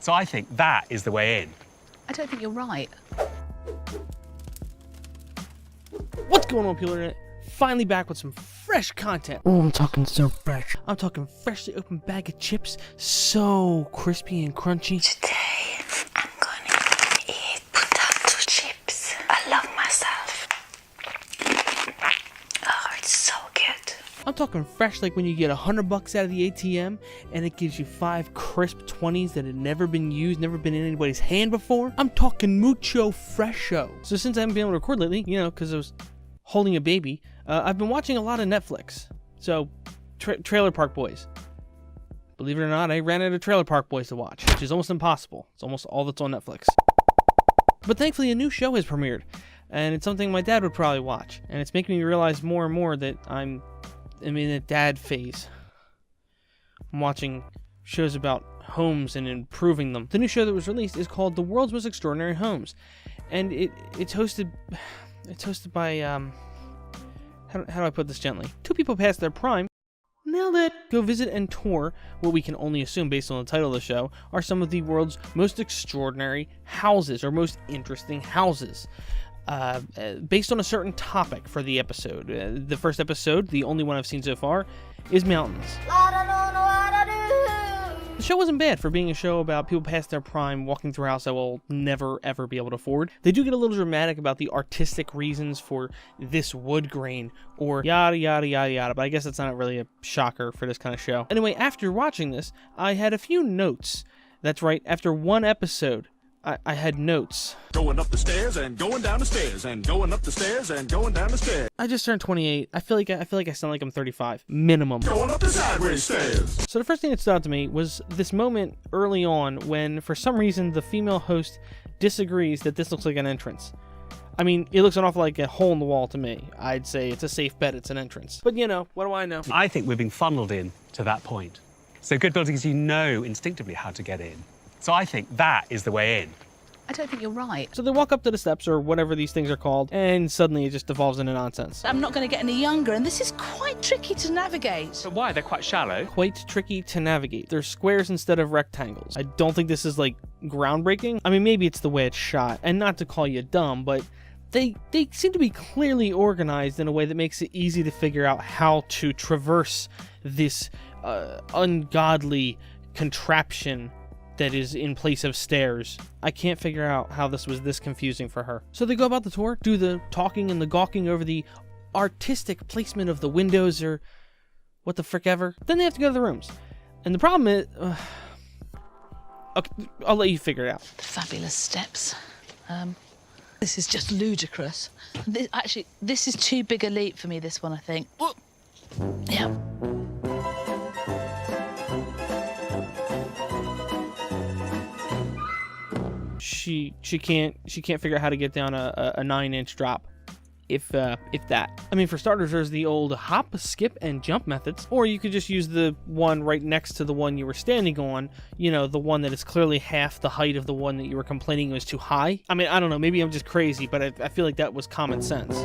So I think that is the way in. I don't think you're right. What's going on, people internet? Finally back with some fresh content. Oh, I'm talking so fresh. I'm talking freshly opened bag of chips, so crispy and crunchy. Today, I'm gonna eat potato chips. I love myself. Oh, it's so good. I'm talking fresh like when you get $100 out of the ATM and it gives you 5 crisp 20s that had never been used, never been in anybody's hand before. I'm talking mucho fresho. So since I haven't been able to record lately, you know, because I was holding a baby, I've been watching a lot of Netflix. So, Trailer Park Boys. Believe it or not, I ran out of Trailer Park Boys to watch, which is almost impossible. It's almost all that's on Netflix. But thankfully, a new show has premiered, and it's something my dad would probably watch. And it's making me realize more and more that I'm in a dad phase. I'm watching shows about homes and improving them. The new show that was released is called The World's Most Extraordinary Homes, and it's hosted by how do I put this gently? 2 people past their prime. Nailed it! Go visit and tour what we can only assume based on the title of the show are some of the world's most extraordinary houses, or most interesting houses. Based on a certain topic for the episode. The first episode, the only one I've seen so far, is mountains. The show wasn't bad for being a show about people past their prime walking through a house that will never ever be able to afford. They do get a little dramatic about the artistic reasons for this wood grain or yada yada yada yada, but I guess that's not really a shocker for this kind of show. Anyway, after watching this, I had a few notes. That's right, after one episode, I had notes. Going up the stairs and going down the stairs and going up the stairs and going down the stairs. I just turned 28. I feel like I sound like I'm 35 minimum. Going up the sideways stairs. So the first thing that stood out to me was this moment early on when, for some reason, the female host disagrees that this looks like an entrance. I mean, it looks an awful like a hole in the wall to me. I'd say it's a safe bet it's an entrance. But you know, what do I know? I think we're being funneled in to that point. So good buildings, you know instinctively how to get in. So I think that is the way in. I don't think you're right. So they walk up to the steps, or whatever these things are called, and suddenly it just devolves into nonsense. I'm not going to get any younger, and this is quite tricky to navigate. But why? They're quite shallow. Quite tricky to navigate. They're squares instead of rectangles. I don't think this is, like, groundbreaking. I mean, maybe it's the way it's shot, and not to call you dumb, but they seem to be clearly organized in a way that makes it easy to figure out how to traverse this ungodly contraption that is in place of stairs. I can't figure out how this was this confusing for her. So they go about the tour, do the talking and the gawking over the artistic placement of the windows, or what the frick ever. Then they have to go to the rooms. And the problem is... okay, I'll let you figure it out. Fabulous steps. This is just ludicrous. This is too big a leap for me, this one, I think. Yeah. She can't figure out how to get down a 9-inch drop, if that. I mean, for starters, there's the old hop, skip, and jump methods, or you could just use the one right next to the one you were standing on. You know, the one that is clearly half the height of the one that you were complaining was too high. I mean, I don't know. Maybe I'm just crazy, but I feel like that was common sense.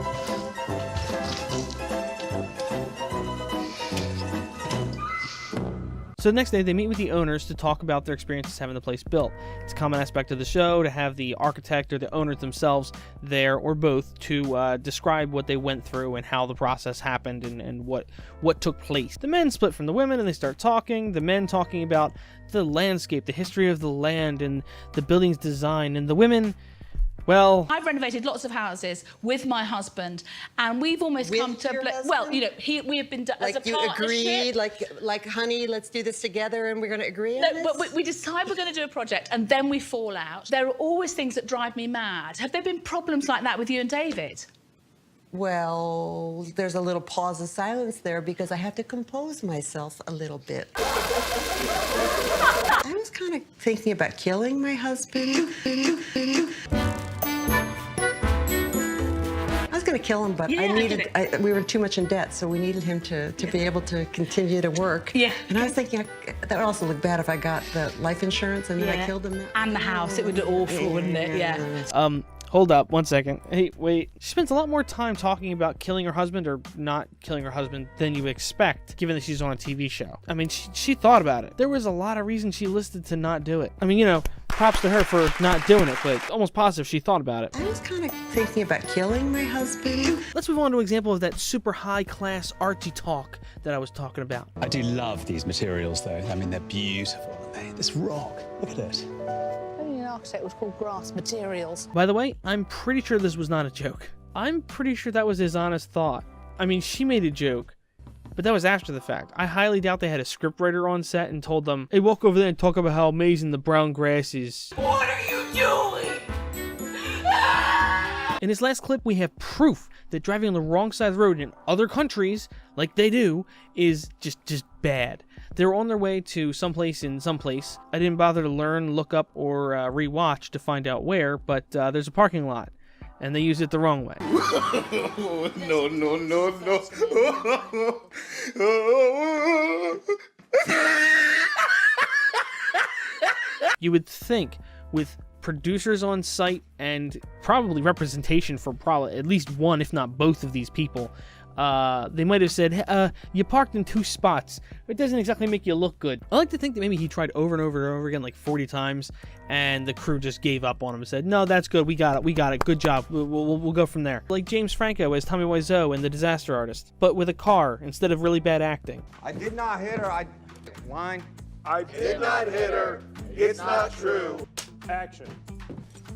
So the next day, they meet with the owners to talk about their experiences having the place built. It's a common aspect of the show to have the architect or the owners themselves there, or both, to describe what they went through and how the process happened and what took place. The men split from the women and they start talking. The men talking about the landscape, the history of the land, and the building's design. And the women... well, I've renovated lots of houses with my husband, and we've almost With come to your well, husband? you know, we have been as a Like you partnership. agreed, like honey, let's do this together, and we're going to agree No, on this? but we decide we're going to do a project, and then we fall out. There are always things that drive me mad. Have there been problems like that with you and David? Well, there's a little pause of silence there because I have to compose myself a little bit. I was kind of thinking about killing my husband. Going to kill him, but Yeah, we were too much in debt, so we needed him to be able to continue to work. Yeah. And I was thinking that would also look bad if I got the life insurance and then I killed him. And the house, it would look awful, wouldn't it? Yeah. hold up, 1 second. Hey, wait. She spends a lot more time talking about killing her husband or not killing her husband than you expect, given that she's on a TV show. I mean, she thought about it. There was a lot of reasons she listed to not do it. I mean, you know, props to her for not doing it, but almost positive she thought about it. I was kind of thinking about killing my husband. Let's move on to an example of that super high-class artsy talk that I was talking about. I do love these materials, though. I mean, they're beautiful. This rock, look at it. Only an architect was called grass materials. By the way, I'm pretty sure this was not a joke. I'm pretty sure that was his honest thought. I mean, she made a joke, but that was after the fact. I highly doubt they had a scriptwriter on set and told them, hey, walk over there and talk about how amazing the brown grass is. What are you doing? In this last clip, we have proof that driving on the wrong side of the road in other countries, like they do, is just bad. They were on their way to someplace in someplace. I didn't bother to learn, look up, or rewatch to find out where, but there's a parking lot, and they used it the wrong way. No, no, no, no. You would think with producers on site and probably representation for probably at least one, if not both of these people, they might have said, you parked in 2 spots. It doesn't exactly make you look good. I like to think that maybe he tried over and over and over again, like 40 times, and the crew just gave up on him and said, no, that's good, we got it, good job, we'll go from there. Like James Franco as Tommy Wiseau in The Disaster Artist, but with a car instead of really bad acting. I did not hit her, Line. I did not hit her. It's not true. Action.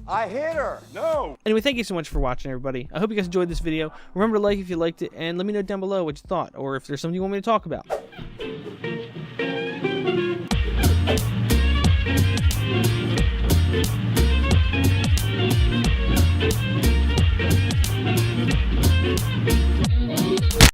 I hit her. No. Anyway, thank you so much for watching, everybody. I hope you guys enjoyed this video. Remember to like if you liked it, and let me know down below what you thought, or if there's something you want me to talk about.